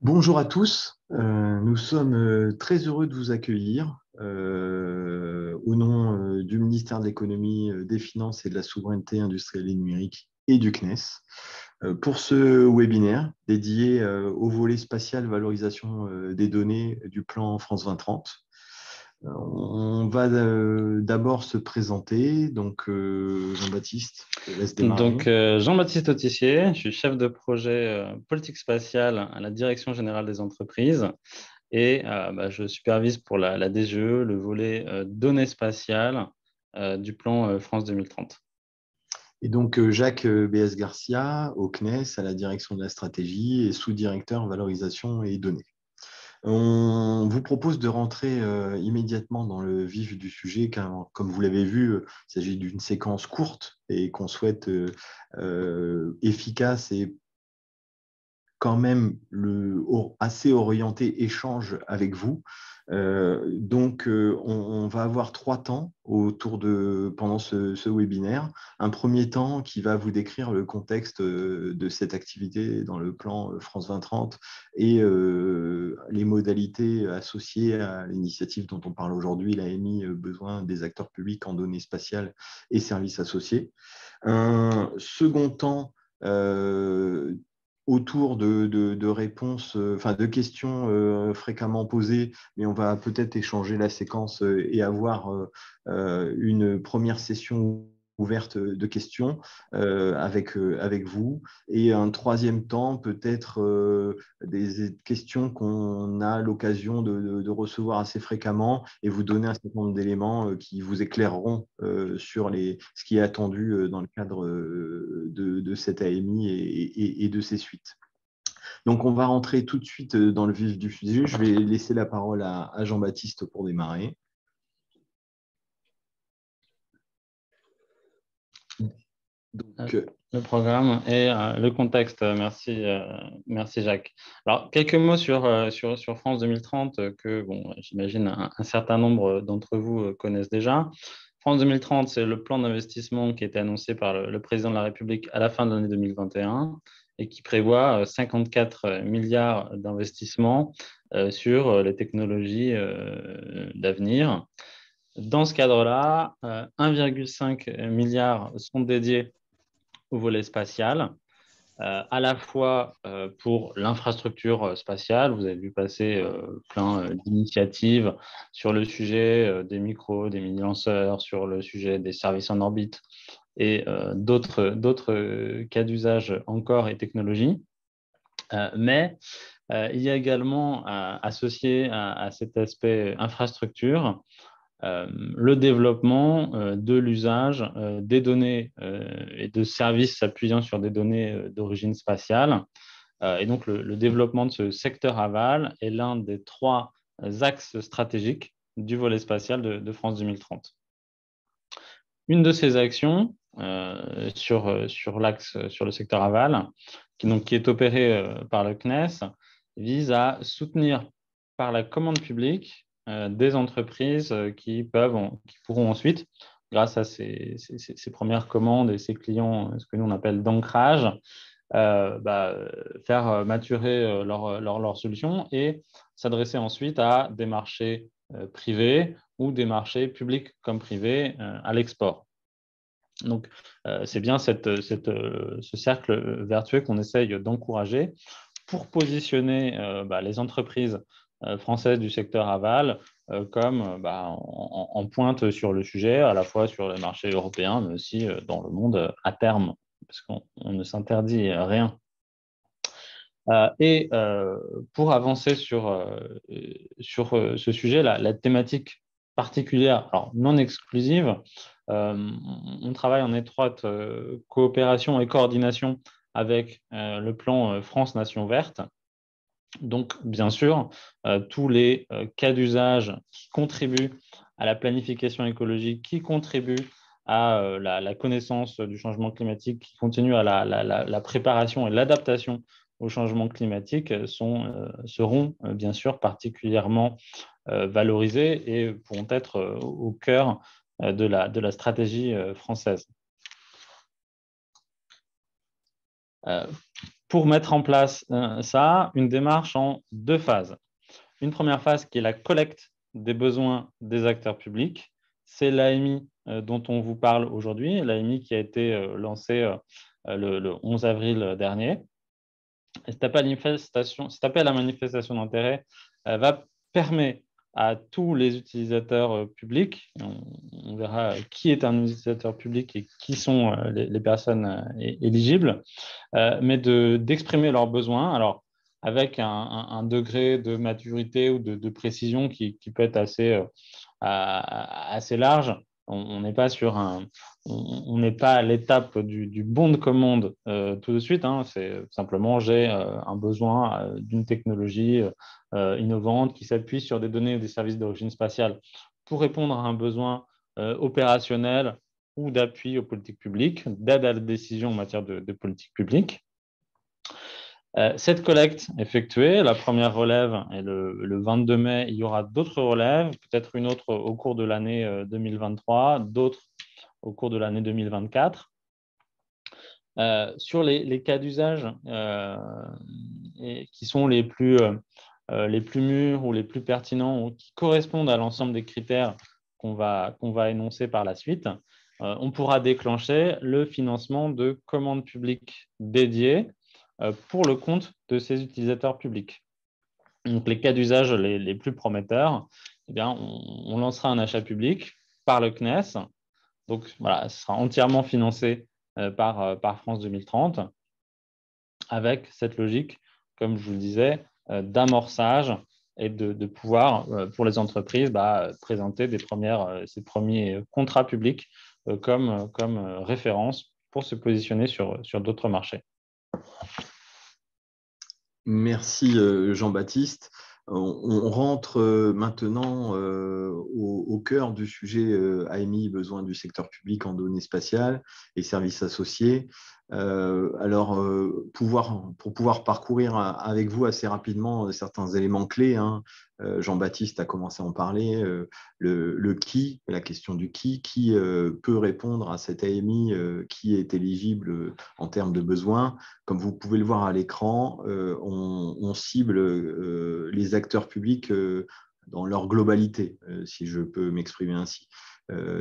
Bonjour à tous, nous sommes très heureux de vous accueillir au nom du ministère de l'Économie, des Finances et de la Souveraineté industrielle et numérique et du CNES pour ce webinaire dédié au volet spatial valorisation des données du plan France 2030. On va d'abord se présenter, donc Jean-Baptiste, je te laisse démarrer. Jean-Baptiste Autissier, je suis chef de projet politique spatiale à la Direction générale des entreprises et je supervise pour la DGE le volet données spatiales du plan France 2030. Et donc, Jacques B.S. Garcia, au CNES, à la direction de la stratégie et sous-directeur valorisation et données. On vous propose de rentrer immédiatement dans le vif du sujet, car, comme vous l'avez vu, il s'agit d'une séquence courte et qu'on souhaite efficace et quand même assez orienté échange avec vous. On va avoir 3 temps pendant ce webinaire. Un premier temps qui va vous décrire le contexte de cette activité dans le plan France 2030 et les modalités associées à l'initiative dont on parle aujourd'hui, l'AMI, besoin des acteurs publics en données spatiales et services associés. Un second temps autour de réponses, enfin de questions fréquemment posées, mais on va peut-être échanger la séquence et avoir une première session ouverte de questions avec vous. Et un troisième temps, peut-être des questions qu'on a l'occasion de recevoir assez fréquemment et vous donner un certain nombre d'éléments qui vous éclaireront sur ce qui est attendu dans le cadre de cette AMI et de ses suites. Donc, on va rentrer tout de suite dans le vif du sujet. Je vais laisser la parole à Jean-Baptiste pour démarrer. Donc, le programme et le contexte. Merci Jacques. Alors, quelques mots sur France 2030 que j'imagine un certain nombre d'entre vous connaissent déjà. France 2030, c'est le plan d'investissement qui a été annoncé par le président de la République à la fin de l'année 2021 et qui prévoit 54 milliards d'investissements sur les technologies d'avenir. Dans ce cadre-là, 1,5 milliard sont dédiés au volet spatial, à la fois pour l'infrastructure spatiale. Vous avez vu passer plein d'initiatives sur le sujet des micros, des mini-lanceurs, sur le sujet des services en orbite et d'autres cas d'usage encore et technologies. Mais il y a également associé à cet aspect infrastructure le développement de l'usage des données et de services s'appuyant sur des données d'origine spatiale. Et donc, le développement de ce secteur aval est l'un des 3 axes stratégiques du volet spatial de France 2030. Une de ces actions sur le secteur aval, qui est opérée par le CNES, vise à soutenir par la commande publique des entreprises qui pourront ensuite, grâce à ces premières commandes et ces clients, ce que nous on appelle d'ancrage, faire maturer leur solution et s'adresser ensuite à des marchés privés ou des marchés publics comme privés à l'export. Donc, c'est bien ce cercle vertueux qu'on essaye d'encourager pour positionner les entreprises françaises du secteur aval comme en pointe sur le sujet, à la fois sur les marchés européens, mais aussi dans le monde à terme, parce qu'on ne s'interdit rien. Pour avancer sur ce sujet, la thématique particulière, alors non exclusive, on travaille en étroite coopération et coordination avec le plan France Nation Verte. Donc, bien sûr, tous les cas d'usage qui contribuent à la planification écologique, qui contribuent à la connaissance du changement climatique, qui continuent à la préparation et l'adaptation au changement climatique seront bien sûr particulièrement valorisés et pourront être au cœur de la stratégie française. pour mettre en place ça, une démarche en 2 phases. Une première phase qui est la collecte des besoins des acteurs publics. C'est l'AMI dont on vous parle aujourd'hui, l'AMI qui a été lancée le 11 avril dernier. Et cet appel à manifestation d'intérêt va permettre à tous les utilisateurs publics, on verra qui est un utilisateur public et qui sont les personnes éligibles, mais d'exprimer leurs besoins, alors avec un degré de maturité ou de précision qui peut être assez large. On n'est pas on n'est pas à l'étape du bon de commande tout de suite. Hein. C'est simplement j'ai un besoin d'une technologie innovante qui s'appuie sur des données et des services d'origine spatiale pour répondre à un besoin opérationnel ou d'appui aux politiques publiques, d'aide à la décision en matière de politique publique. Cette collecte effectuée, la première relève est le 22 mai, il y aura d'autres relèves, peut-être une autre au cours de l'année 2023, d'autres au cours de l'année 2024. Sur les cas d'usage qui sont les plus mûrs ou les plus pertinents ou qui correspondent à l'ensemble des critères qu'on va énoncer par la suite, on pourra déclencher le financement de commandes publiques dédiées pour le compte de ces utilisateurs publics. Donc, les cas d'usage les plus prometteurs, eh bien, on lancera un achat public par le CNES. Donc, voilà, ce sera entièrement financé par France 2030 avec cette logique, comme je vous le disais, d'amorçage et de pouvoir, pour les entreprises, présenter ces premiers contrats publics comme référence pour se positionner sur d'autres marchés. Merci Jean-Baptiste. On rentre maintenant au cœur du sujet AMI, besoin du secteur public en données spatiales et services associés. Pour pouvoir parcourir avec vous assez rapidement certains éléments clés, hein, Jean-Baptiste a commencé à en parler, le qui, la question du qui peut répondre à cette AMI, qui est éligible en termes de besoins. Comme vous pouvez le voir à l'écran, on cible les acteurs publics dans leur globalité, si je peux m'exprimer ainsi.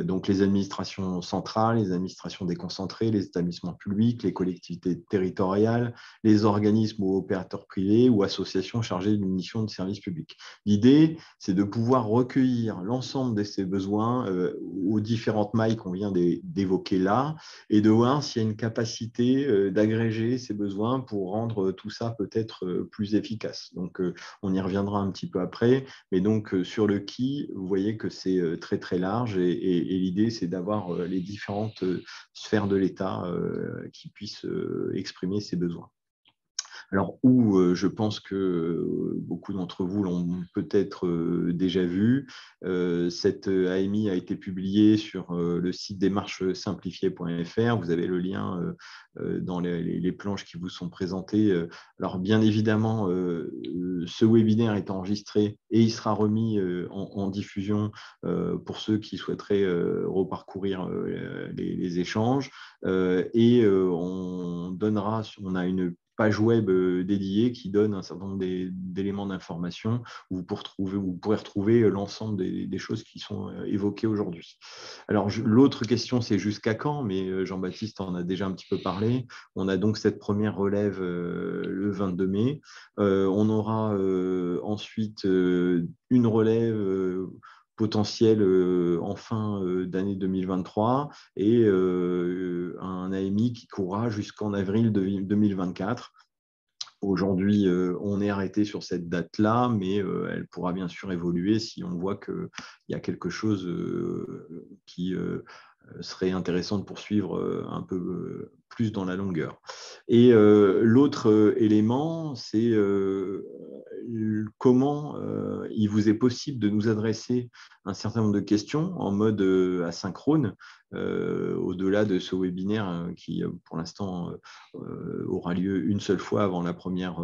Donc les administrations centrales, les administrations déconcentrées, les établissements publics, les collectivités territoriales, les organismes ou opérateurs privés ou associations chargées d'une mission de service public. L'idée, c'est de pouvoir recueillir l'ensemble de ces besoins aux différentes mailles qu'on vient d'évoquer là et de voir s'il y a une capacité d'agréger ces besoins pour rendre tout ça peut-être plus efficace. Donc on y reviendra un petit peu après, mais donc sur le qui, vous voyez que c'est très très large et l'idée, c'est d'avoir les différentes sphères de l'État qui puissent exprimer ces besoins. Alors, où je pense que beaucoup d'entre vous l'ont peut-être déjà vu, cette AMI a été publiée sur le site démarchesimplifiée.fr. Vous avez le lien dans les planches qui vous sont présentées. Alors, bien évidemment, ce webinaire est enregistré et il sera remis en diffusion pour ceux qui souhaiteraient reparcourir les échanges. On a une page web dédiée qui donne un certain nombre d'éléments d'information où vous pourrez retrouver l'ensemble des choses qui sont évoquées aujourd'hui. Alors, l'autre question, c'est jusqu'à quand, mais Jean-Baptiste en a déjà un petit peu parlé. On a donc cette première relève le 22 mai. On aura ensuite une relève potentiel en fin d'année 2023 et un AMI qui courra jusqu'en avril 2024. Aujourd'hui, on est arrêté sur cette date-là, mais elle pourra bien sûr évoluer si on voit qu'il y a quelque chose qui serait intéressant de poursuivre un peu plus dans la longueur. Et l'autre élément, c'est comment il vous est possible de nous adresser un certain nombre de questions en mode asynchrone, au-delà de ce webinaire qui, pour l'instant, aura lieu une seule fois avant la première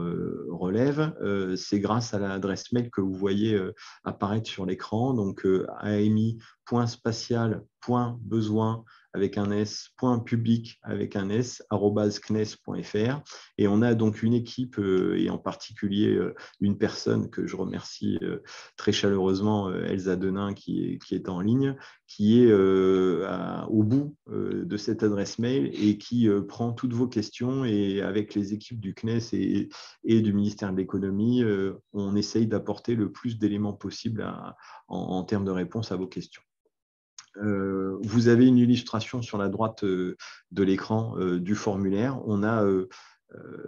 relève. C'est grâce à l'adresse mail que vous voyez apparaître sur l'écran, donc ami.spatial.besoin avec un s, .public avec un s, @cnes.fr. Et on a donc une équipe, et en particulier une personne que je remercie très chaleureusement, Elsa Denain, qui est en ligne, qui est au bout de cette adresse mail et qui prend toutes vos questions. Et avec les équipes du CNES et du ministère de l'économie, on essaye d'apporter le plus d'éléments possible en termes de réponse à vos questions. Vous avez une illustration sur la droite de l'écran du formulaire. On a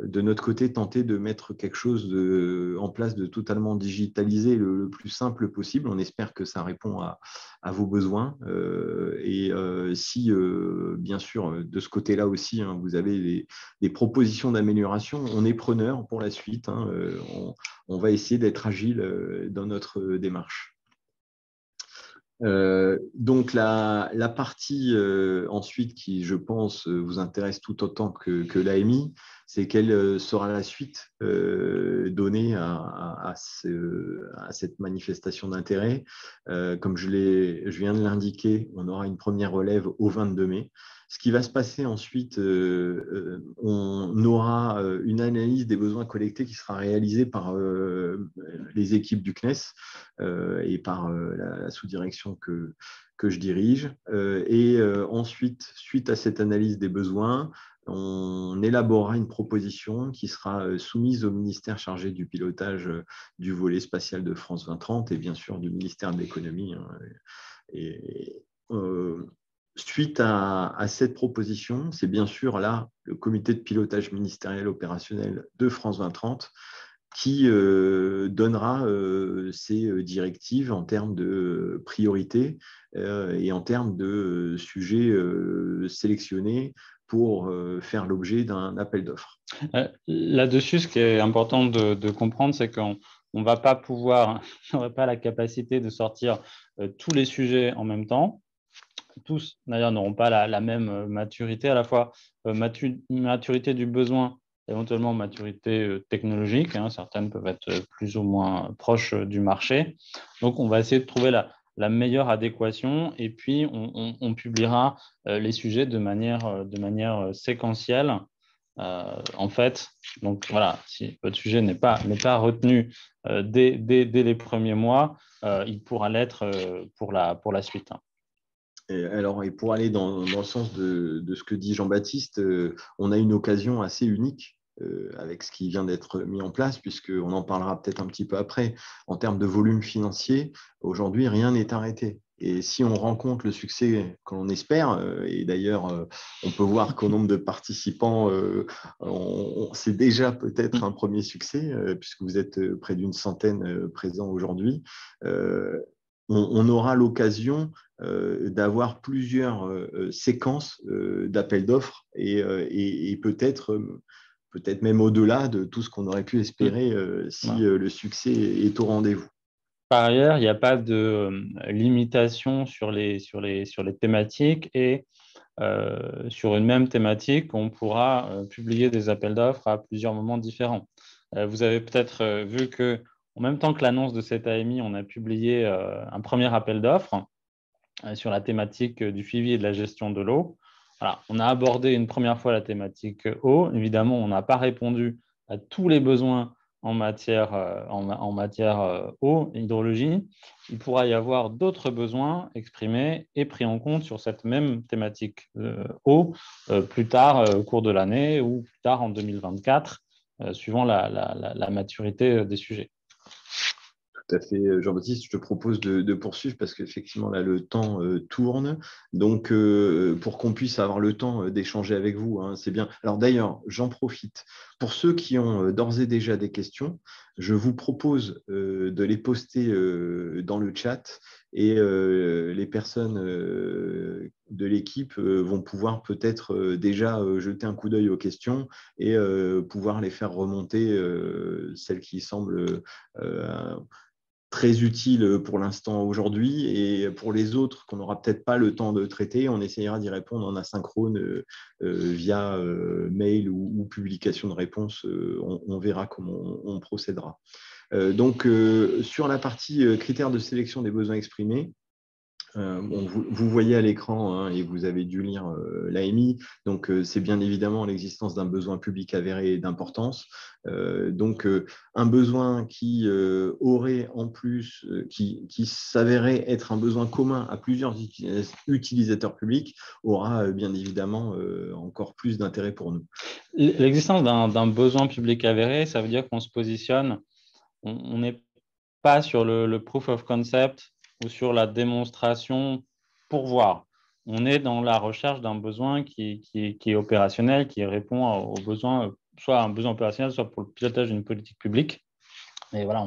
de notre côté tenté de mettre quelque chose en place de totalement digitalisé le plus simple possible. On espère que ça répond à vos besoins. Et si, bien sûr, de ce côté-là aussi, hein, vous avez des propositions d'amélioration, on est preneur pour la suite. Hein. On va essayer d'être agile dans notre démarche. Donc la partie ensuite qui, je pense, vous intéresse tout autant que l'AMI, c'est quelle sera la suite donnée à cette manifestation d'intérêt. Comme je viens de l'indiquer, on aura une première relève au 22 mai. Ce qui va se passer ensuite, on aura une analyse des besoins collectés qui sera réalisée par les équipes du CNES et par la sous-direction que je dirige. Ensuite, suite à cette analyse des besoins, on élaborera une proposition qui sera soumise au ministère chargé du pilotage du volet spatial de France 2030 et bien sûr du ministère de l'économie. Suite à cette proposition, c'est bien sûr là le comité de pilotage ministériel opérationnel de France 2030 qui donnera ses directives en termes de priorité et en termes de sujets sélectionnés pour faire l'objet d'un appel d'offres. Là-dessus, ce qui est important de comprendre, c'est qu'on ne va pas pouvoir, on n'aurait pas la capacité de sortir tous les sujets en même temps. Tous, d'ailleurs, n'auront pas la même maturité, à la fois maturité du besoin, éventuellement maturité technologique. Hein, certaines peuvent être plus ou moins proches du marché. Donc, on va essayer de trouver la meilleure adéquation et puis on publiera les sujets de manière séquentielle. En fait, donc voilà, si votre sujet n'est pas retenu dès les premiers mois, il pourra l'être pour la suite. Et pour aller dans le sens de ce que dit Jean-Baptiste, on a une occasion assez unique avec ce qui vient d'être mis en place, puisqu'on en parlera peut-être un petit peu après. En termes de volume financier, aujourd'hui, rien n'est arrêté. Et si on rencontre le succès que l'on espère, et d'ailleurs, on peut voir qu'au nombre de participants, c'est déjà peut-être un premier succès, puisque vous êtes près d'une centaine présents aujourd'hui, on aura l'occasion d'avoir plusieurs séquences d'appels d'offres et peut-être même au-delà de tout ce qu'on aurait pu espérer si le succès est au rendez-vous. Par ailleurs, il n'y a pas de limitation sur les thématiques et sur une même thématique, on pourra publier des appels d'offres à plusieurs moments différents. Vous avez peut-être vu qu'en même temps que l'annonce de cette AMI, on a publié un premier appel d'offres sur la thématique du suivi et de la gestion de l'eau. Voilà, on a abordé une première fois la thématique eau. Évidemment, on n'a pas répondu à tous les besoins en matière eau, hydrologie. Il pourra y avoir d'autres besoins exprimés et pris en compte sur cette même thématique eau plus tard au cours de l'année ou plus tard en 2024, suivant la maturité des sujets. Tout à fait, Jean-Baptiste, je te propose de poursuivre parce qu'effectivement, là, le temps tourne. Donc, pour qu'on puisse avoir le temps d'échanger avec vous, hein, c'est bien. Alors d'ailleurs, j'en profite. Pour ceux qui ont d'ores et déjà des questions, je vous propose de les poster dans le chat et les personnes de l'équipe vont pouvoir peut-être déjà jeter un coup d'œil aux questions et pouvoir les faire remonter, celles qui semblent très utile pour l'instant aujourd'hui, et pour les autres qu'on n'aura peut-être pas le temps de traiter, on essayera d'y répondre en asynchrone via mail ou publication de réponse. On verra comment on procédera. Donc, sur la partie critères de sélection des besoins exprimés, Vous voyez à l'écran, hein, et vous avez dû lire l'AMI, donc c'est bien évidemment l'existence d'un besoin public avéré d'importance. Un besoin qui aurait en plus, qui s'avérait être un besoin commun à plusieurs utilisateurs publics aura bien évidemment encore plus d'intérêt pour nous. L'existence d'un besoin public avéré, ça veut dire qu'on se positionne, on n'est pas sur le proof of concept ou sur la démonstration pour voir. On est dans la recherche d'un besoin qui est opérationnel, qui répond aux besoins, soit un besoin opérationnel, soit pour le pilotage d'une politique publique. Et voilà,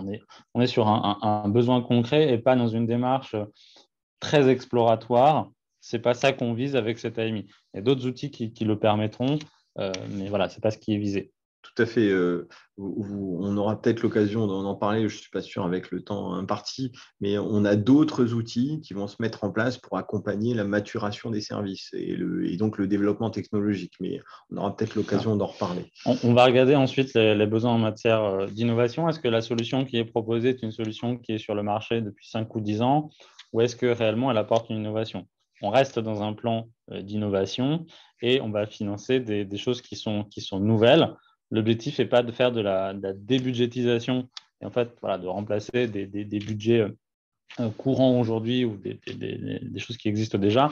on est sur un besoin concret et pas dans une démarche très exploratoire. Ce n'est pas ça qu'on vise avec cette AMI. Il y a d'autres outils qui le permettront, mais voilà, ce n'est pas ce qui est visé. Tout à fait. On aura peut-être l'occasion d'en parler, je ne suis pas sûr avec le temps imparti, mais on a d'autres outils qui vont se mettre en place pour accompagner la maturation des services et donc le développement technologique. Mais on aura peut-être l'occasion d'en reparler. On va regarder ensuite les besoins en matière d'innovation. Est-ce que la solution qui est proposée est une solution qui est sur le marché depuis 5 ou 10 ans ou est-ce que réellement elle apporte une innovation? On reste dans un plan d'innovation et on va financer des choses qui sont nouvelles. L'objectif n'est pas de faire de la débudgétisation et en fait voilà, de remplacer des budgets courants aujourd'hui ou des choses qui existent déjà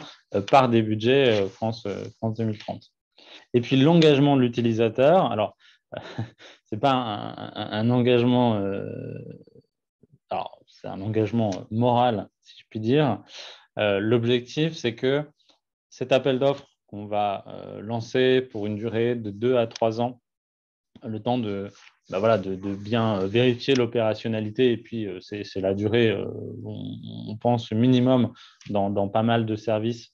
par des budgets France 2030. Et puis l'engagement de l'utilisateur, alors c'est pas un engagement, alors c'est un engagement moral, si je puis dire. L'objectif, c'est que cet appel d'offres qu'on va lancer pour une durée de 2 à 3 ans, le temps de bien vérifier l'opérationnalité et puis c'est la durée, on pense minimum dans pas mal de services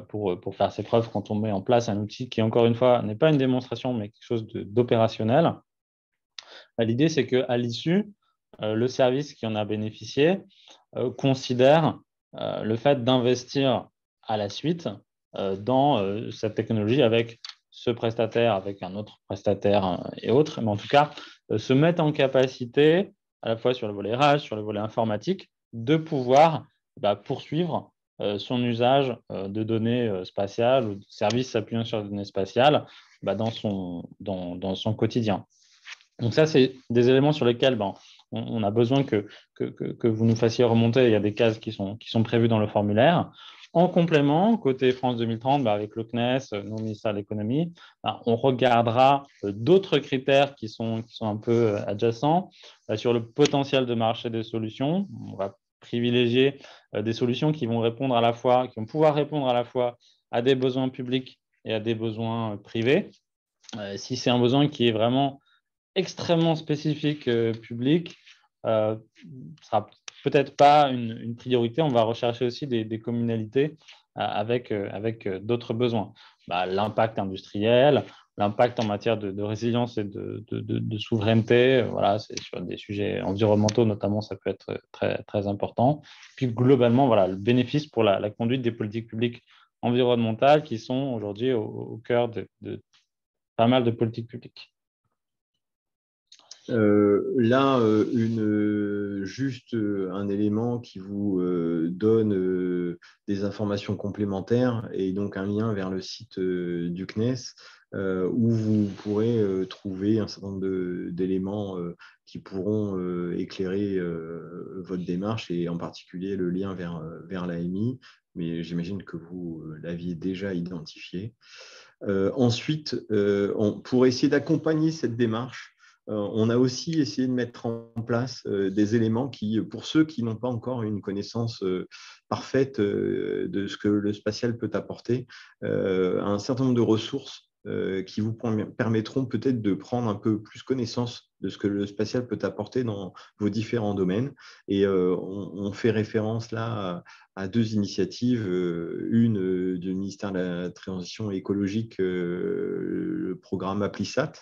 pour faire ses preuves quand on met en place un outil qui, encore une fois, n'est pas une démonstration, mais quelque chose d'opérationnel. L'idée, c'est qu'à l'issue, le service qui en a bénéficié considère le fait d'investir à la suite dans cette technologie avec ce prestataire, avec un autre prestataire et autres, mais en tout cas, se mettre en capacité, à la fois sur le volet RH, sur le volet informatique, de pouvoir poursuivre son usage de données spatiales ou de services s'appuyant sur les données spatiales dans son quotidien. Donc ça, c'est des éléments sur lesquels on a besoin que vous nous fassiez remonter. Il y a des cases qui sont prévues dans le formulaire. En complément, côté France 2030, avec le CNES, nos ministères de l'économie, on regardera d'autres critères qui sont un peu adjacents sur le potentiel de marché des solutions. On va privilégier des solutions qui vont pouvoir répondre à la fois à des besoins publics et à des besoins privés. Si c'est un besoin qui est vraiment extrêmement spécifique public, ne sera peut-être pas une priorité. On va rechercher aussi des communalités avec d'autres besoins. L'impact industriel, l'impact en matière de résilience et de souveraineté, voilà, c'est sur des sujets environnementaux notamment, ça peut être très, très important. Puis globalement, voilà, le bénéfice pour la conduite des politiques publiques environnementales qui sont aujourd'hui au cœur de pas mal de politiques publiques. Juste un élément qui vous donne des informations complémentaires et donc un lien vers le site du CNES où vous pourrez trouver un certain nombre d'éléments qui pourront éclairer votre démarche et en particulier le lien vers l'AMI, mais j'imagine que vous l'aviez déjà identifié. Ensuite, pour essayer d'accompagner cette démarche, on a aussi essayé de mettre en place des éléments qui, pour ceux qui n'ont pas encore une connaissance parfaite de ce que le spatial peut apporter, un certain nombre de ressources qui vous permettront peut-être de prendre un peu plus connaissance de ce que le spatial peut apporter dans vos différents domaines. Et on fait référence là à deux initiatives, une du ministère de la Transition écologique, le programme ApplySat,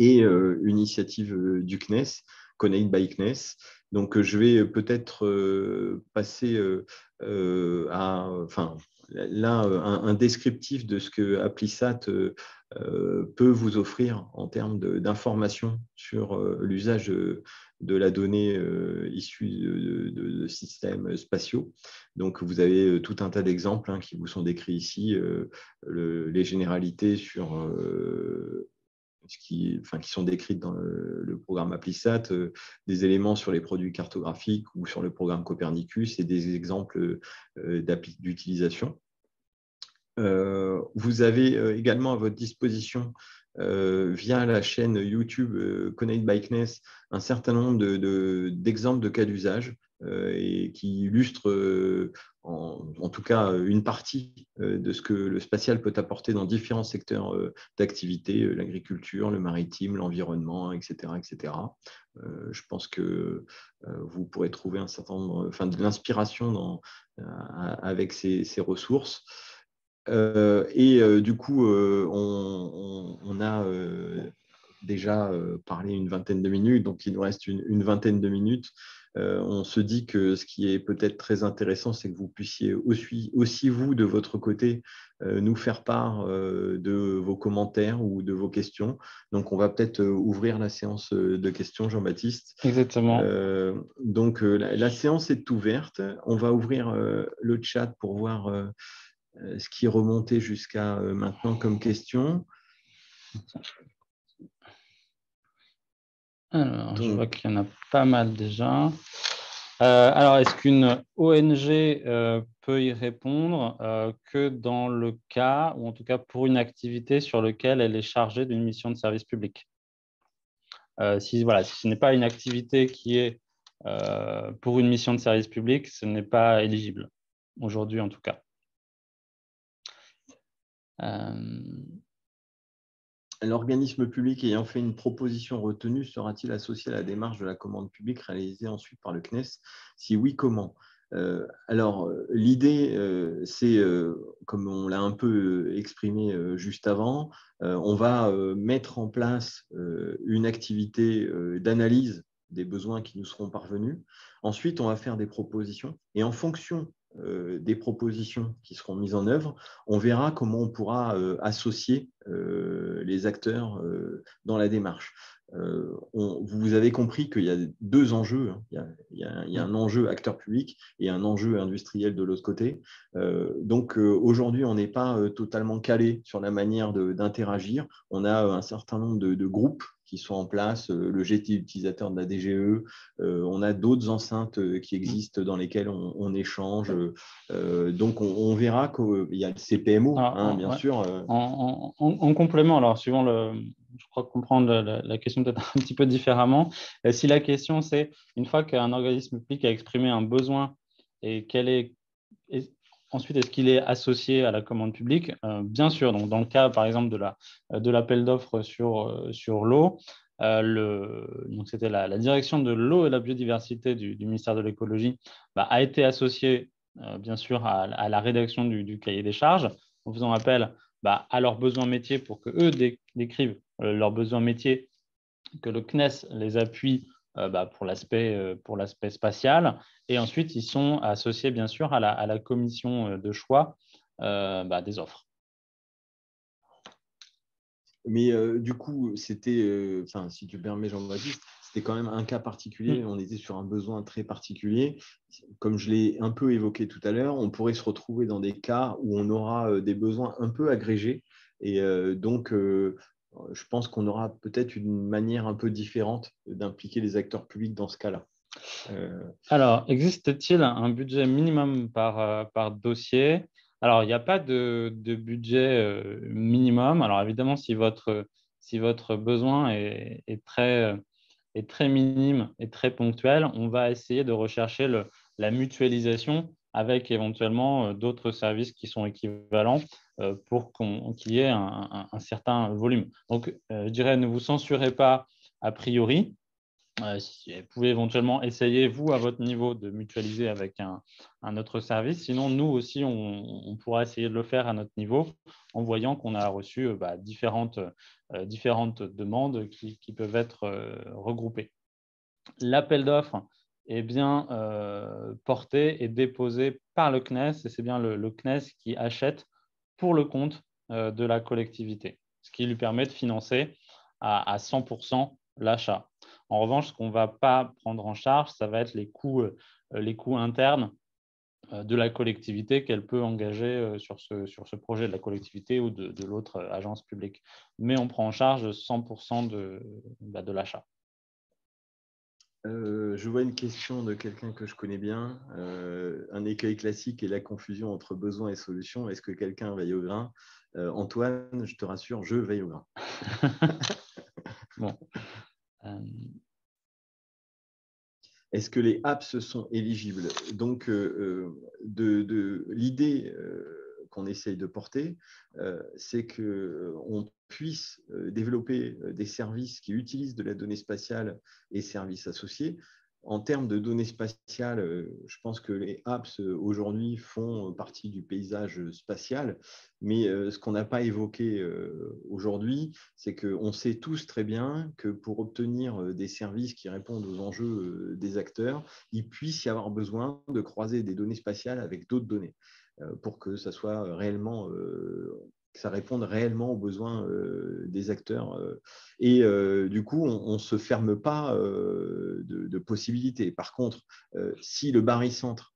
et une initiative du CNES, Connect by CNES, Donc, je vais peut-être passer à… Enfin, là, un descriptif de ce que Applisat peut vous offrir en termes d'informations sur l'usage de la donnée issue de systèmes spatiaux. Donc, vous avez tout un tas d'exemples qui vous sont décrits ici, les généralités sur qui sont décrites dans le programme Applisat, des éléments sur les produits cartographiques ou sur le programme Copernicus et des exemples d'utilisation. Vous avez également à votre disposition, via la chaîne YouTube Connect by CNES, un certain nombre d'exemples de cas d'usage et qui illustrent en tout cas une partie de ce que le spatial peut apporter dans différents secteurs d'activité, l'agriculture, le maritime, l'environnement, etc. etc. Je pense que vous pourrez trouver un certain nombre, de l'inspiration avec ces ressources. Du coup, on a déjà parlé une vingtaine de minutes, donc il nous reste une vingtaine de minutes. On se dit que ce qui est peut-être très intéressant, c'est que vous puissiez aussi vous, de votre côté, nous faire part de vos commentaires ou de vos questions. Donc, on va peut-être ouvrir la séance de questions, Jean-Baptiste. Exactement. Donc, la séance est ouverte. On va ouvrir le chat pour voir ce qui est remonté jusqu'à maintenant comme question. Alors, je vois qu'il y en a pas mal déjà. Alors, est-ce qu'une ONG peut y répondre que dans le cas, ou en tout cas pour une activité sur laquelle elle est chargée d'une mission de service public? Si ce n'est pas une activité qui est pour une mission de service public, ce n'est pas éligible, aujourd'hui en tout cas. L'organisme public ayant fait une proposition retenue sera-t-il associé à la démarche de la commande publique réalisée ensuite par le CNES? Si oui, comment? Alors, l'idée, c'est, comme on l'a un peu exprimé juste avant, on va mettre en place une activité d'analyse des besoins qui nous seront parvenus. Ensuite, on va faire des propositions et en fonction des propositions qui seront mises en œuvre, on verra comment on pourra associer les acteurs dans la démarche. Vous avez compris qu'il y a deux enjeux. Il y a un enjeu acteur public et un enjeu industriel de l'autre côté. Donc aujourd'hui, on n'est pas totalement calé sur la manière d'interagir. On a un certain nombre de groupes qui sont en place, le GT utilisateur de la DGE, on a d'autres enceintes qui existent dans lesquelles on échange. Donc on verra qu'il y a le CPMO, bien sûr. En complément, alors suivant je crois comprendre la question peut-être un petit peu différemment. Si la question c'est, une fois qu'un organisme public a exprimé un besoin et ensuite, est-ce qu'il est associé à la commande publique? Bien sûr, donc dans le cas par exemple de l'appel d'offres sur l'eau, donc c'était la direction de l'eau et la biodiversité du ministère de l'écologie a été associée bien sûr à la rédaction du cahier des charges, en faisant appel à leurs besoins métiers pour qu'eux décrivent leurs besoins métiers, que le CNES les appuie pour l'aspect spatial. Et ensuite, ils sont associés bien sûr à la commission de choix des offres. Mais du coup, c'était, si tu permets, Jean-Baptiste, c'était quand même un cas particulier. On était sur un besoin très particulier. Comme je l'ai un peu évoqué tout à l'heure, on pourrait se retrouver dans des cas où on aura des besoins un peu agrégés. Et donc, je pense qu'on aura peut-être une manière un peu différente d'impliquer les acteurs publics dans ce cas-là. Alors, existe-t-il un budget minimum par dossier? Alors, il n'y a pas de budget minimum. Alors, évidemment, si votre besoin est très minime et très ponctuel, on va essayer de rechercher la mutualisation avec éventuellement d'autres services qui sont équivalents pour qu'il y ait un certain volume. Donc, je dirais, ne vous censurez pas a priori. Vous pouvez éventuellement essayer, vous, à votre niveau, de mutualiser avec un autre service. Sinon, nous aussi, on pourra essayer de le faire à notre niveau en voyant qu'on a reçu différentes demandes qui peuvent être regroupées. L'appel d'offres est bien porté et déposé par le CNES, et c'est bien le CNES qui achète pour le compte de la collectivité, ce qui lui permet de financer à 100% l'achat. En revanche, ce qu'on ne va pas prendre en charge, ça va être les coûts internes de la collectivité qu'elle peut engager sur ce projet de la collectivité ou de l'autre agence publique. Mais on prend en charge 100% de l'achat. Je vois une question de quelqu'un que je connais bien. Un écueil classique est la confusion entre besoin et solution. Est-ce que quelqu'un veille au grain? Antoine, je te rassure, je veille au grain. Bon. Est-ce que les apps sont éligibles? Donc, l'idée qu'on essaye de porter, c'est qu'on puisse développer des services qui utilisent de la donnée spatiale et services associés. En termes de données spatiales, je pense que les apps aujourd'hui font partie du paysage spatial, mais ce qu'on n'a pas évoqué aujourd'hui, c'est qu'on sait tous très bien que pour obtenir des services qui répondent aux enjeux des acteurs, il puisse y avoir besoin de croiser des données spatiales avec d'autres données pour que ça soit réellement que ça réponde réellement aux besoins des acteurs. Et du coup, on ne se ferme pas de possibilités. Par contre, si le barycentre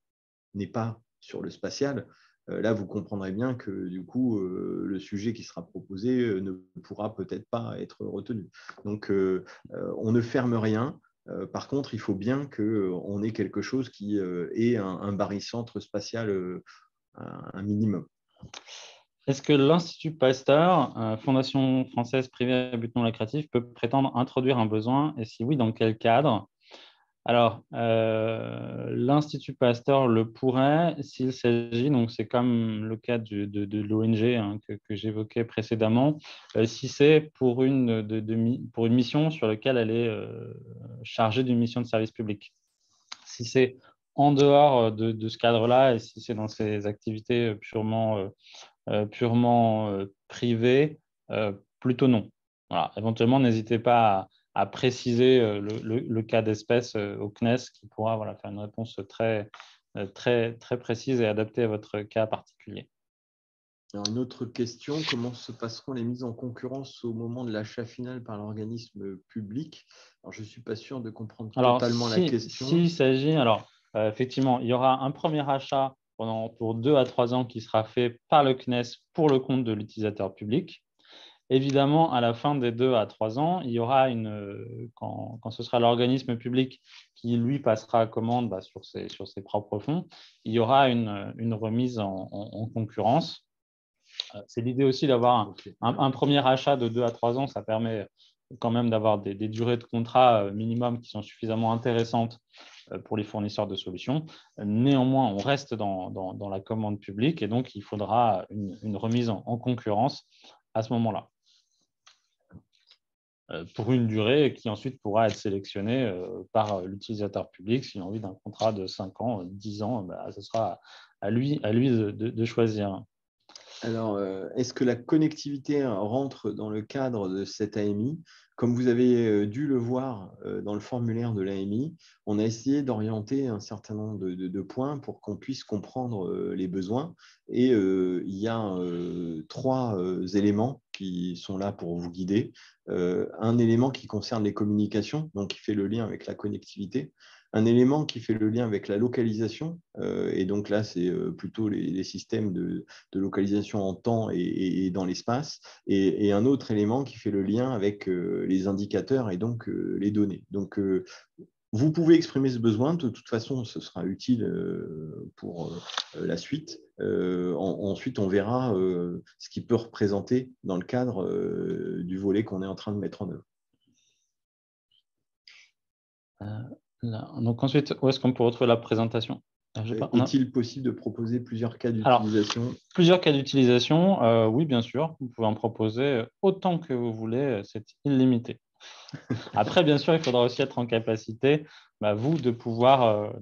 n'est pas sur le spatial, là, vous comprendrez bien que du coup, le sujet qui sera proposé ne pourra peut-être pas être retenu. Donc, on ne ferme rien. Par contre, il faut bien qu'on ait quelque chose qui ait un barycentre spatial un minimum. Est-ce que l'Institut Pasteur, fondation française privée à but non lucratif, peut prétendre introduire un besoin? Et si oui, dans quel cadre? Alors, l'Institut Pasteur le pourrait s'il s'agit, donc c'est comme le cas de l'ONG que j'évoquais précédemment, si c'est pour une mission sur laquelle elle est chargée d'une mission de service public. Si c'est en dehors de ce cadre-là et si c'est dans ses activités purement privées, plutôt non. Voilà. Éventuellement, n'hésitez pas à préciser le cas d'espèce au CNES qui pourra faire une réponse très précise et adaptée à votre cas particulier. Alors, une autre question, comment se passeront les mises en concurrence au moment de l'achat final par l'organisme public? Alors, je ne suis pas sûr de comprendre totalement la question. S'il s'agit, effectivement, il y aura un premier achat pour 2 à 3 ans qui sera fait par le CNES pour le compte de l'utilisateur public. Évidemment, à la fin des 2 à 3 ans, il y aura quand ce sera l'organisme public qui, lui, passera commande sur ses propres fonds, il y aura une remise en concurrence. C'est l'idée aussi d'avoir un premier achat de 2 à 3 ans. Ça permet quand même d'avoir des durées de contrat minimum qui sont suffisamment intéressantes pour les fournisseurs de solutions. Néanmoins, on reste dans la commande publique et donc il faudra une remise en concurrence à ce moment-là pour une durée qui ensuite pourra être sélectionnée par l'utilisateur public. S'il a envie d'un contrat de 5 ans, 10 ans, ce sera à lui de choisir. Alors, est-ce que la connectivité rentre dans le cadre de cette AMI? Comme vous avez dû le voir dans le formulaire de l'AMI, on a essayé d'orienter un certain nombre de points pour qu'on puisse comprendre les besoins. Et il y a 3 éléments qui sont là pour vous guider. Un élément qui concerne les communications, donc qui fait le lien avec la connectivité. Un élément qui fait le lien avec la localisation, et donc là, c'est plutôt les systèmes de localisation en temps et dans l'espace, et un autre élément qui fait le lien avec les indicateurs et donc les données. Donc, vous pouvez exprimer ce besoin, de toute façon, ce sera utile pour la suite. Ensuite, on verra ce qu'il peut représenter dans le cadre du volet qu'on est en train de mettre en œuvre. Donc ensuite, où est-ce qu'on peut retrouver la présentation? Est-il possible de proposer plusieurs cas d'utilisation? Plusieurs cas d'utilisation, oui, bien sûr. Vous pouvez en proposer autant que vous voulez, c'est illimité. Après, bien sûr, il faudra aussi être en capacité, vous, de pouvoir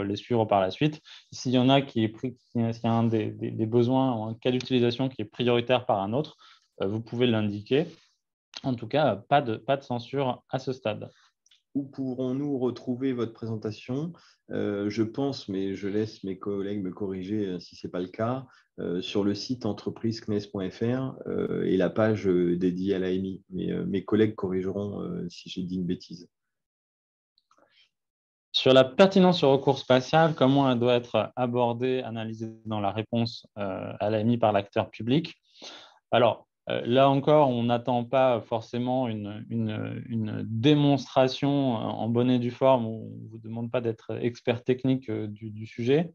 les suivre par la suite. S'il y en a s'il y a un des besoins ou un cas d'utilisation qui est prioritaire par un autre, vous pouvez l'indiquer. En tout cas, pas de censure à ce stade. où pourrons-nous retrouver votre présentation? Je pense, mais je laisse mes collègues me corriger si ce n'est pas le cas, sur le site entreprise.cnes.fr et la page dédiée à l'AMI. Mais mes collègues corrigeront si j'ai dit une bêtise. Sur la pertinence du recours spatial, comment elle doit être abordée, analysée dans la réponse à l'AMI par l'acteur public? Alors, là encore, on n'attend pas forcément une démonstration en bonne et due forme, on ne vous demande pas d'être expert technique du sujet.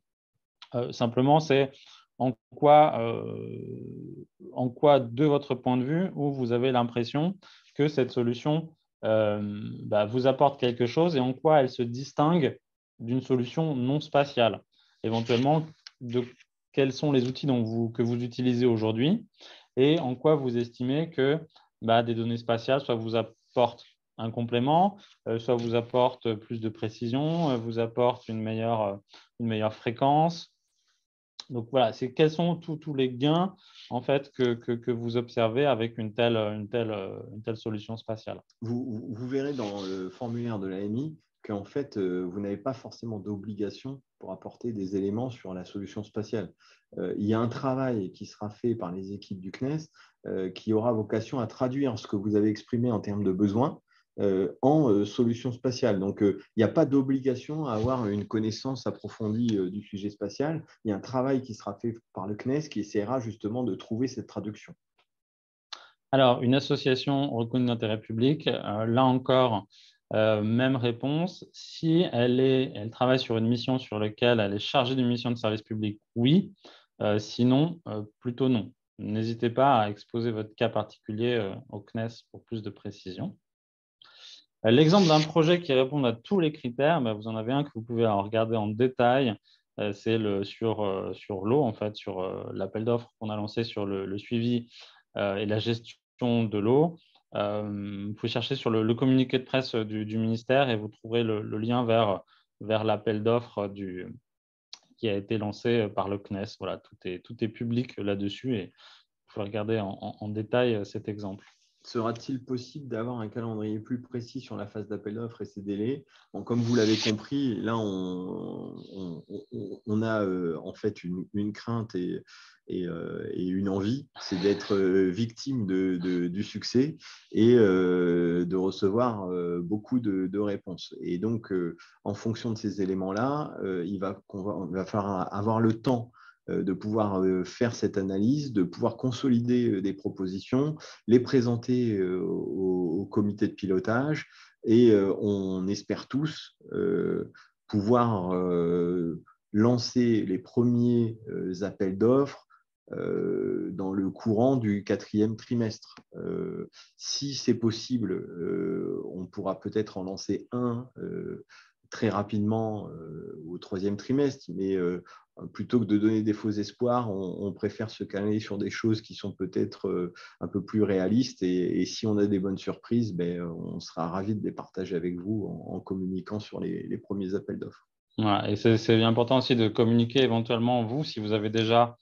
Simplement, c'est en quoi, de votre point de vue, où vous avez l'impression que cette solution vous apporte quelque chose et en quoi elle se distingue d'une solution non spatiale. Éventuellement, quels sont les outils que vous utilisez aujourd'hui et en quoi vous estimez que des données spatiales soit vous apportent un complément, soit vous apportent plus de précision, vous apportent une meilleure fréquence. Donc voilà, c'est quels sont tous les gains en fait que vous observez avec une telle solution spatiale. Vous verrez dans le formulaire de l'AMI qu'en fait, vous n'avez pas forcément d'obligation pour apporter des éléments sur la solution spatiale. Il y a un travail qui sera fait par les équipes du CNES qui aura vocation à traduire ce que vous avez exprimé en termes de besoins en solution spatiale. Donc, il n'y a pas d'obligation à avoir une connaissance approfondie du sujet spatial. Il y a un travail qui sera fait par le CNES qui essaiera justement de trouver cette traduction. Alors, une association reconnue d'intérêt public, là encore, même réponse. Si elle travaille sur une mission sur laquelle elle est chargée d'une mission de service public, oui. Sinon, plutôt non. N'hésitez pas à exposer votre cas particulier au CNES pour plus de précision. L'exemple d'un projet qui répond à tous les critères, vous en avez un que vous pouvez regarder en détail. C'est sur l'eau, en fait, sur l'appel d'offres qu'on a lancé sur le suivi et la gestion de l'eau. Vous pouvez chercher sur le communiqué de presse du ministère et vous trouverez le lien vers l'appel d'offres qui a été lancé par le CNES. Voilà, tout est public là-dessus et vous pouvez regarder en détail cet exemple. Sera-t-il possible d'avoir un calendrier plus précis sur la phase d'appel d'offres et ses délais? Bon, comme vous l'avez compris, là, on a en fait une crainte et une envie, c'est d'être victime du succès et de recevoir beaucoup de réponses. Et donc, en fonction de ces éléments-là, il va falloir avoir le temps de pouvoir faire cette analyse, de pouvoir consolider des propositions, les présenter au comité de pilotage et on espère tous pouvoir lancer les premiers appels d'offres dans le courant du 4e trimestre. Si c'est possible, on pourra peut-être en lancer un très rapidement au 3e trimestre, mais plutôt que de donner des faux espoirs, on préfère se caler sur des choses qui sont peut-être un peu plus réalistes et si on a des bonnes surprises, on sera ravis de les partager avec vous en communiquant sur les premiers appels d'offres. Ouais, et c'est important aussi de communiquer éventuellement, vous, si vous avez déjà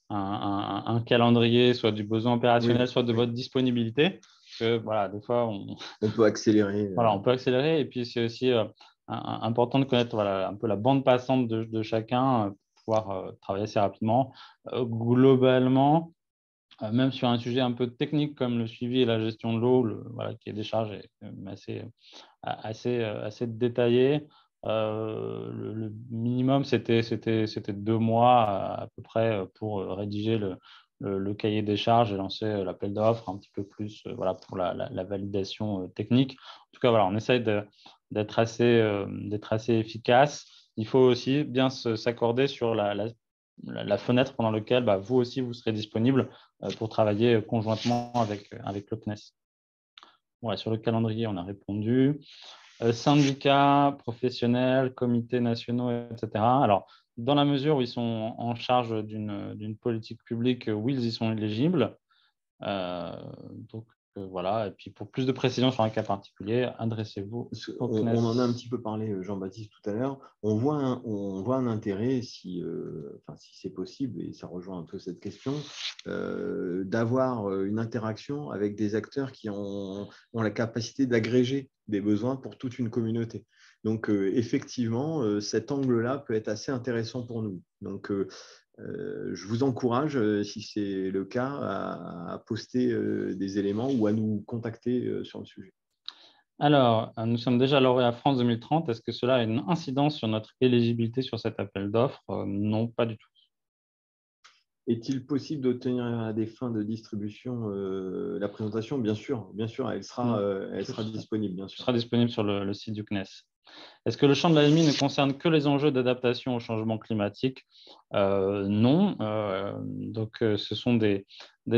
un calendrier, soit du besoin opérationnel, soit de votre disponibilité. Que, voilà, des fois, on peut accélérer. Voilà, on peut accélérer. Et puis, c'est aussi important de connaître un peu la bande passante de chacun pour pouvoir travailler assez rapidement. Globalement, même sur un sujet un peu technique comme le suivi et la gestion de l'eau, qui est des charges est assez détaillé. Le minimum, c'était 2 mois à peu près pour rédiger le cahier des charges et lancer l'appel d'offres un petit peu plus pour la validation technique. En tout cas, on essaye d'être assez efficace. Il faut aussi bien s'accorder sur la fenêtre pendant laquelle vous aussi vous serez disponible pour travailler conjointement avec le CNES. Voilà, sur le calendrier, on a répondu. Syndicats, professionnels, comités nationaux, etc. Alors, dans la mesure où ils sont en charge d'une politique publique, oui, ils y sont éligibles. Donc, voilà. Et puis, pour plus de précision sur un cas particulier, adressez-vous au CNES. On en a un petit peu parlé, Jean-Baptiste, tout à l'heure. On voit un intérêt, si c'est possible, et ça rejoint un peu cette question, d'avoir une interaction avec des acteurs qui ont la capacité d'agréger des besoins pour toute une communauté. Donc, effectivement, cet angle-là peut être assez intéressant pour nous. Donc, je vous encourage, si c'est le cas, à poster des éléments ou à nous contacter sur le sujet. Alors, nous sommes déjà lauréats France 2030. Est-ce que cela a une incidence sur notre éligibilité sur cet appel d'offres? Non, pas du tout. Est-il possible d'obtenir à des fins de distribution la présentation? Bien sûr, elle sera disponible, bien sûr. Elle sera disponible sur le site du CNES. Est-ce que le champ de la LMI ne concerne que les enjeux d'adaptation au changement climatique? Non. Donc, ce sont des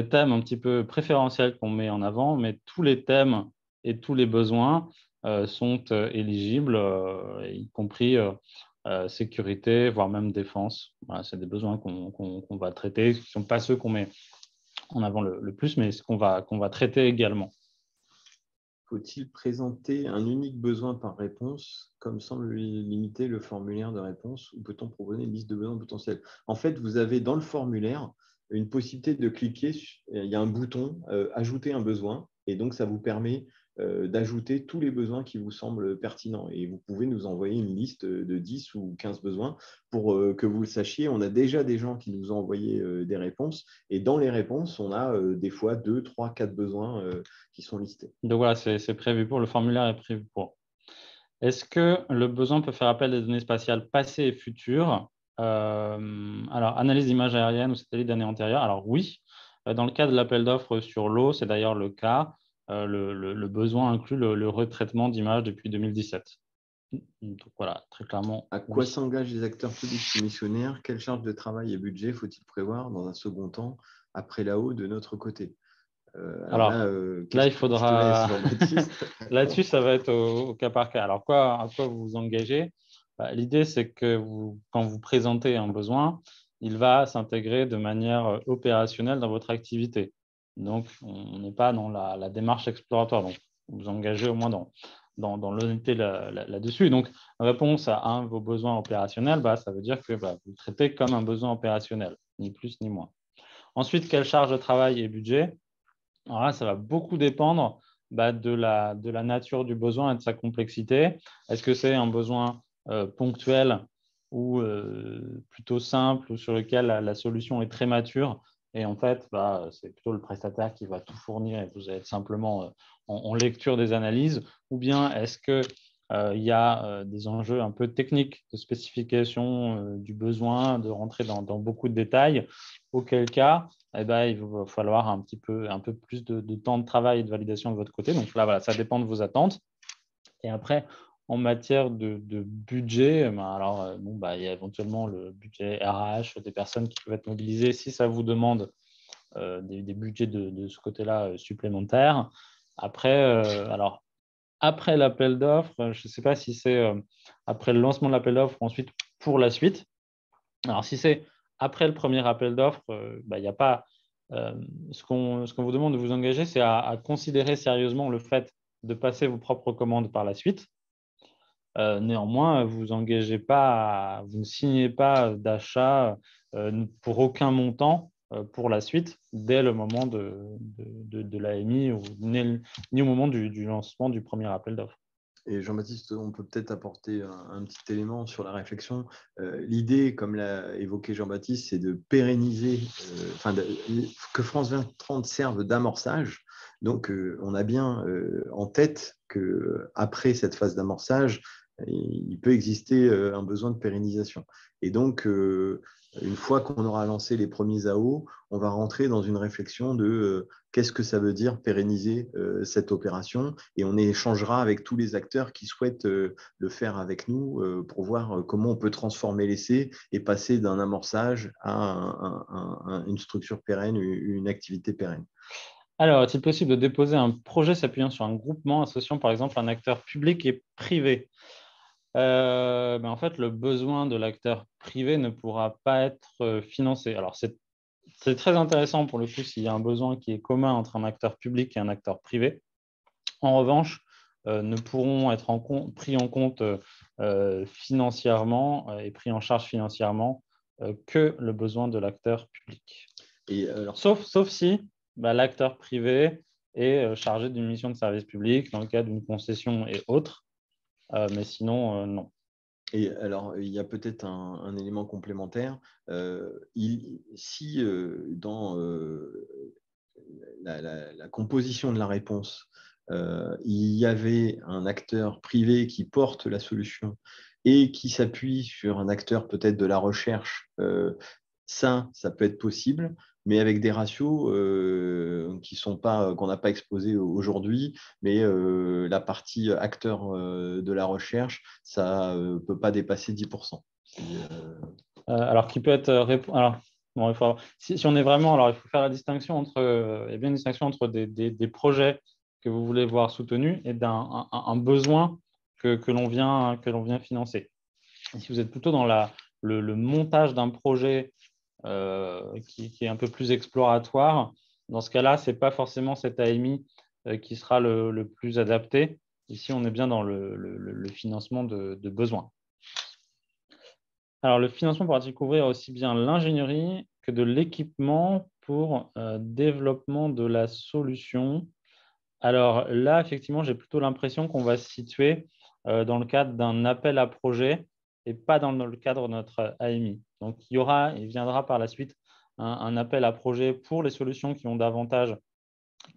thèmes un petit peu préférentiels qu'on met en avant, mais tous les thèmes et tous les besoins sont éligibles, y compris sécurité, voire même défense. Voilà, c'est des besoins qu'on va traiter. Ce ne sont pas ceux qu'on met en avant le plus, mais ce qu'on va traiter également. Faut-il présenter un unique besoin par réponse, comme semble limiter le formulaire de réponse, ou peut-on proposer une liste de besoins potentiels? En fait, vous avez dans le formulaire une possibilité de cliquer, il y a un bouton ajouter un besoin, et donc ça vous permet d'ajouter tous les besoins qui vous semblent pertinents. Et vous pouvez nous envoyer une liste de 10 ou 15 besoins pour que vous le sachiez. On a déjà des gens qui nous ont envoyé des réponses, et dans les réponses, on a des fois 2, 3, 4 besoins qui sont listés. Donc voilà, c'est prévu pour, le formulaire est prévu pour. Est-ce que le besoin peut faire appel à des données spatiales passées et futures? Alors, analyse d'images aériennes ou satellites d'années antérieures? Alors oui, dans le cas de l'appel d'offres sur l'eau, c'est d'ailleurs le cas. Le besoin inclut le retraitement d'images depuis 2017. Donc voilà, très clairement. À quoi s'engagent les acteurs publics et missionnaires? Quelle charge de travail et budget faut-il prévoir dans un second temps après là-haut de notre côté? Alors là, il faudra. Jean-Baptiste. Là-dessus, ça va être au cas par cas. Alors, à quoi vous vous engagez? L'idée, c'est que quand vous présentez un besoin, il va s'intégrer de manière opérationnelle dans votre activité. Donc, on n'est pas dans la démarche exploratoire. Donc, vous vous engagez au moins dans l'honnêteté là-dessus. Donc, réponse à un de vos besoins opérationnels, ça veut dire que vous le traitez comme un besoin opérationnel, ni plus ni moins. Ensuite, quelle charge de travail et budget? Alors là, ça va beaucoup dépendre de la nature du besoin et de sa complexité. Est-ce que c'est un besoin ponctuel ou plutôt simple ou sur lequel la solution est très mature et en fait, c'est plutôt le prestataire qui va tout fournir et vous êtes simplement en lecture des analyses, ou bien est-ce qu'il y a des enjeux un peu techniques de spécification du besoin, de rentrer dans beaucoup de détails, auquel cas il va falloir un peu plus de temps de travail et de validation de votre côté. Donc là, voilà, ça dépend de vos attentes. Et après, en matière de budget, il y a éventuellement le budget RH, des personnes qui peuvent être mobilisées si ça vous demande des budgets de ce côté-là supplémentaires. Après, après l'appel d'offres, je ne sais pas si c'est après le lancement de l'appel d'offres ou ensuite pour la suite. Alors, si c'est après le premier appel d'offres, il n'y a pas. Ce qu'on vous demande de vous engager, c'est à considérer sérieusement le fait de passer vos propres commandes par la suite. Néanmoins, vous engagez pas, vous ne signez pas d'achat pour aucun montant pour la suite dès le moment de l'AMI ou ni au moment du lancement du premier appel d'offres. Et Jean-Baptiste, on peut peut-être apporter un petit élément sur la réflexion. L'idée, comme l'a évoqué Jean-Baptiste, c'est de pérenniser, que France 2030 serve d'amorçage. Donc, on a bien en tête qu'après cette phase d'amorçage, il peut exister un besoin de pérennisation. Et donc, une fois qu'on aura lancé les premiers AO, on va rentrer dans une réflexion de qu'est-ce que ça veut dire pérenniser cette opération, et on échangera avec tous les acteurs qui souhaitent le faire avec nous pour voir comment on peut transformer l'essai et passer d'un amorçage à une structure pérenne, une activité pérenne. Alors, est-il possible de déposer un projet s'appuyant sur un groupement associant par exemple un acteur public et privé? En fait, le besoin de l'acteur privé ne pourra pas être financé. Alors, c'est c'est très intéressant pour le coup s'il y a un besoin qui est commun entre un acteur public et un acteur privé. En revanche, ne pourront être pris en compte financièrement et pris en charge financièrement que le besoin de l'acteur public. Et alors... sauf si l'acteur privé est chargé d'une mission de service public dans le cadre d'une concession et autres, mais sinon, non. Et alors, il y a peut-être un élément complémentaire. Si dans la composition de la réponse, il y avait un acteur privé qui porte la solution et qui s'appuie sur un acteur peut-être de la recherche, ça peut être possible, mais avec des ratios qu'on n'a pas exposés aujourd'hui, mais la partie acteur de la recherche, ça ne peut pas dépasser 10%. Alors, qui peut être alors, bon, si on est vraiment, alors il faut faire la distinction entre, il y a bien une distinction entre des projets que vous voulez voir soutenus et d'un un besoin que l'on vient financer. Et si vous êtes plutôt dans le montage d'un projet qui est un peu plus exploratoire, dans ce cas-là, ce n'est pas forcément cet AMI qui sera le plus adapté. Ici, on est bien dans le financement de besoins. Alors, le financement pourra-t-il couvrir aussi bien l'ingénierie que de l'équipement pour développement de la solution? Alors là, effectivement, j'ai plutôt l'impression qu'on va se situer dans le cadre d'un appel à projet et pas dans le cadre de notre AMI. Donc, il viendra par la suite un appel à projet pour les solutions qui ont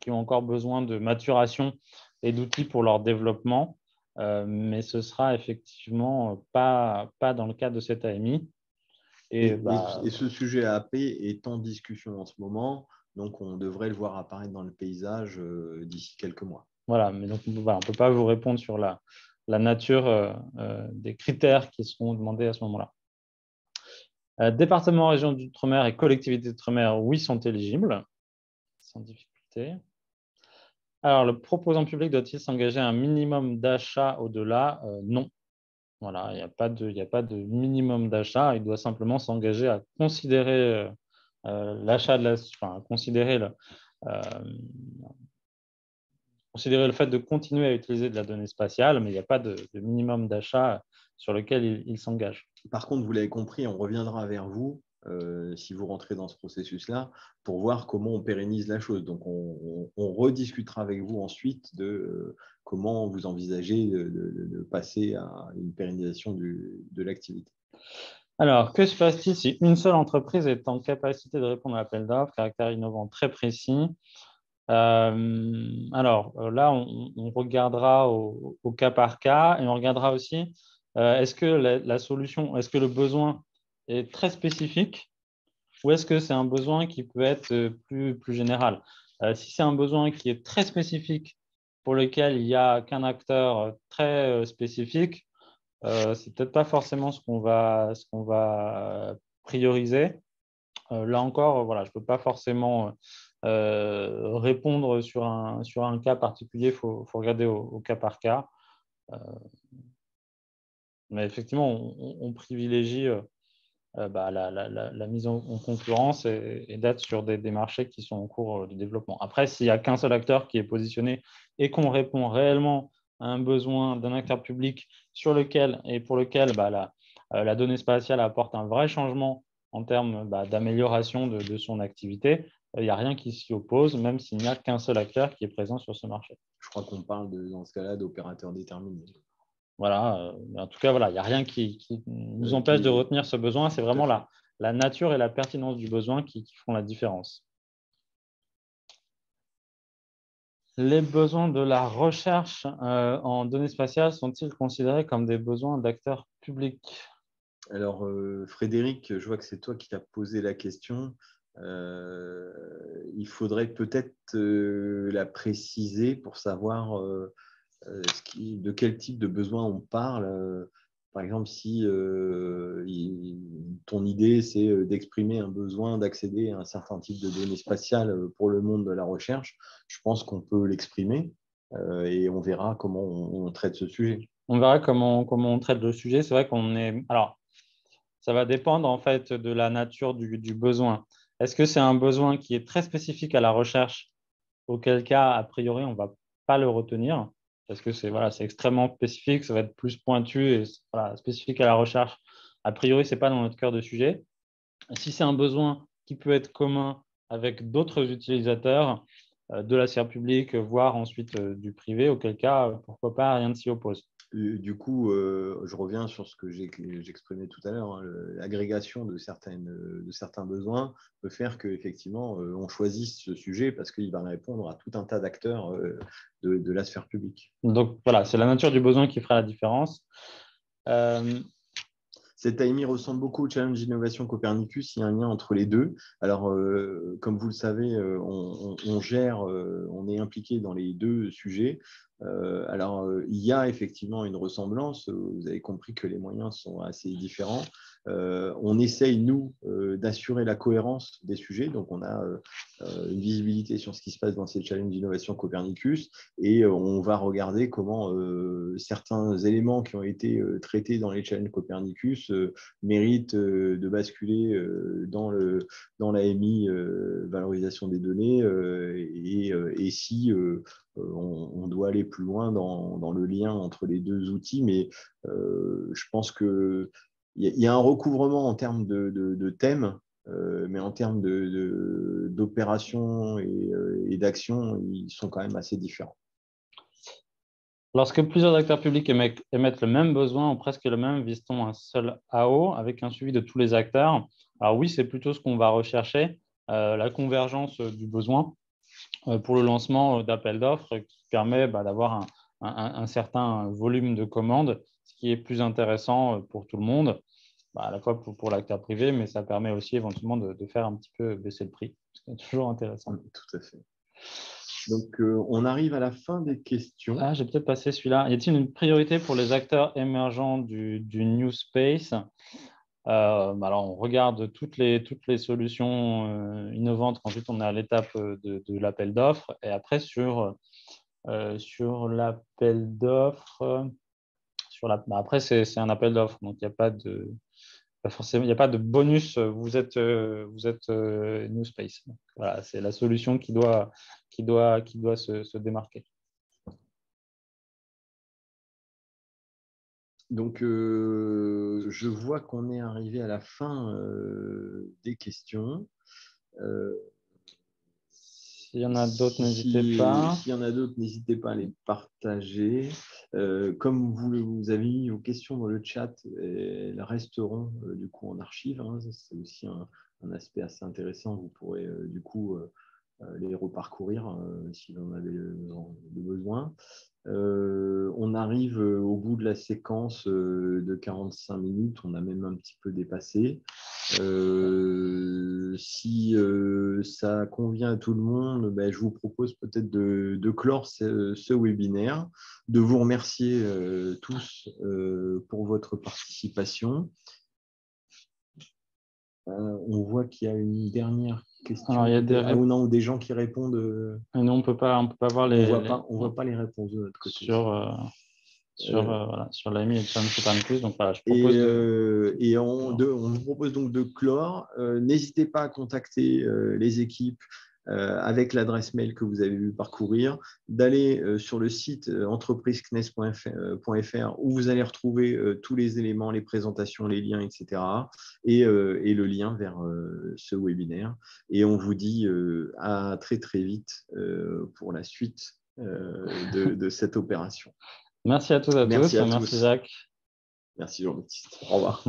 encore besoin de maturation et d'outils pour leur développement. Mais ce sera effectivement pas dans le cadre de cette AMI. Et ce sujet AP est en discussion en ce moment, donc on devrait le voir apparaître dans le paysage d'ici quelques mois. Voilà, mais donc voilà, on ne peut pas vous répondre sur la nature des critères qui seront demandés à ce moment-là. Département, région d'outre-mer et collectivités d'outre-mer, oui, sont éligibles, sans difficulté. Alors, le proposant public doit-il s'engager à un minimum d'achat au-delà? Non. Voilà, il n'y a pas de minimum d'achat. Il doit simplement s'engager à considérer l'achat considérer le fait de continuer à utiliser de la donnée spatiale, mais il n'y a pas de minimum d'achat sur lequel il s'engage. Par contre, vous l'avez compris, on reviendra vers vous si vous rentrez dans ce processus-là, pour voir comment on pérennise la chose. Donc, on rediscutera avec vous ensuite de comment vous envisagez de passer à une pérennisation de l'activité. Alors, que se passe-t-il si une seule entreprise est en capacité de répondre à l'appel d'offres, caractère innovant très précis? Alors, là, on regardera au cas par cas et on regardera aussi est-ce que la solution, est-ce que le besoin est très spécifique ou est-ce que c'est un besoin qui peut être plus général? Si c'est un besoin qui est très spécifique pour lequel il n'y a qu'un acteur très spécifique, c'est peut-être pas forcément ce qu'on va prioriser. Là encore, voilà, je ne peux pas forcément répondre sur un cas particulier, il faut regarder au cas par cas. Mais effectivement, on privilégie la mise en concurrence et d'être sur des marchés qui sont en cours de développement. Après, s'il n'y a qu'un seul acteur qui est positionné et qu'on répond réellement à un besoin d'un acteur public sur lequel et pour lequel la donnée spatiale apporte un vrai changement en termes d'amélioration de son activité, il n'y a rien qui s'y oppose, même s'il n'y a qu'un seul acteur qui est présent sur ce marché. Je crois qu'on parle dans ce cas-là d'opérateurs déterminés. Voilà, en tout cas, voilà, il n'y a rien qui nous empêche de retenir ce besoin. C'est vraiment la nature et la pertinence du besoin qui font la différence. Les besoins de la recherche en données spatiales sont-ils considérés comme des besoins d'acteurs publics? Alors, Frédéric, je vois que c'est toi qui as posé la question. Il faudrait peut-être la préciser pour savoir de quel type de besoin on parle. Par exemple, si ton idée, c'est d'exprimer un besoin d'accéder à un certain type de données spatiales pour le monde de la recherche, je pense qu'on peut l'exprimer et on verra comment on traite ce sujet. On verra comment on traite le sujet. C'est vrai qu'on est… Alors, ça va dépendre en fait de la nature du besoin. Est-ce que c'est un besoin qui est très spécifique à la recherche, auquel cas, a priori, on ne va pas le retenir, parce que c'est extrêmement spécifique, ça va être plus pointu et spécifique à la recherche. A priori, ce n'est pas dans notre cœur de sujet. Si c'est un besoin qui peut être commun avec d'autres utilisateurs de la sphère publique, voire ensuite du privé, auquel cas, pourquoi pas, rien ne s'y oppose. Du coup, je reviens sur ce que j'exprimais tout à l'heure. L'agrégation de certains besoins peut faire qu'effectivement, on choisisse ce sujet parce qu'il va répondre à tout un tas d'acteurs de la sphère publique. Donc voilà, c'est la nature du besoin qui fera la différence. Cette AMI ressemble beaucoup au challenge d'innovation Copernicus. Il y a un lien entre les deux. Alors, comme vous le savez, on gère, on est impliqué dans les deux sujets. Alors, il y a effectivement une ressemblance. Vous avez compris que les moyens sont assez différents. On essaye, nous, d'assurer la cohérence des sujets. Donc, on a une visibilité sur ce qui se passe dans ces challenges d'innovation Copernicus et on va regarder comment certains éléments qui ont été traités dans les challenges Copernicus méritent de basculer dans l'AMI valorisation des données et si on doit aller plus loin dans le lien entre les deux outils. Mais je pense qu'il y a un recouvrement en termes de thèmes, mais en termes d'opérations et d'actions, ils sont quand même assez différents. Lorsque plusieurs acteurs publics émettent le même besoin ou presque le même, vise-t-on un seul AO avec un suivi de tous les acteurs? Alors oui, c'est plutôt ce qu'on va rechercher, la convergence du besoin pour le lancement d'appels d'offres qui permet d'avoir un certain volume de commandes, ce qui est plus intéressant pour tout le monde, à la fois pour l'acteur privé, mais ça permet aussi éventuellement de faire un petit peu baisser le prix, ce qui est toujours intéressant. Tout à fait. Donc, on arrive à la fin des questions. Ah, j'ai peut-être passé celui-là. Y a-t-il une priorité pour les acteurs émergents du New Space? Alors, on regarde toutes les solutions innovantes. Ensuite, on est à l'étape de l'appel d'offres. Et après, sur l'appel d'offres, après, c'est un appel d'offres. Donc, il n'y a pas de... Pas forcément, il n'y a pas de bonus, vous êtes New Space. Donc, voilà, c'est la solution qui doit se démarquer. Donc, je vois qu'on est arrivé à la fin des questions. S'il y en a d'autres, n'hésitez pas. S'il y en a d'autres, n'hésitez pas à les partager. Comme vous avez mis vos questions dans le chat, elles resteront du coup en archive. Hein. C'est aussi un aspect assez intéressant. Vous pourrez du coup les reparcourir si vous en avez le besoin. On arrive au bout de la séquence de 45 minutes, on a même un petit peu dépassé. Si ça convient à tout le monde, je vous propose peut-être de clore ce webinaire, de vous remercier tous pour votre participation. On voit qu'il y a une dernière question. Alors, il y a des gens qui répondent. Non, on peut pas voir les. On voit pas les réponses de notre côté. Sur l'AMI et le challenge Copernicus. Donc voilà, je propose on vous propose donc de clore. N'hésitez pas à contacter les équipes avec l'adresse mail que vous avez vu parcourir, d'aller sur le site entreprise-cnes.fr où vous allez retrouver tous les éléments, les présentations, les liens, etc. Et le lien vers ce webinaire. Et on vous dit à très très vite pour la suite de cette opération. Merci à tous et à tous. Merci Jacques. Merci Jean-Baptiste. Au revoir.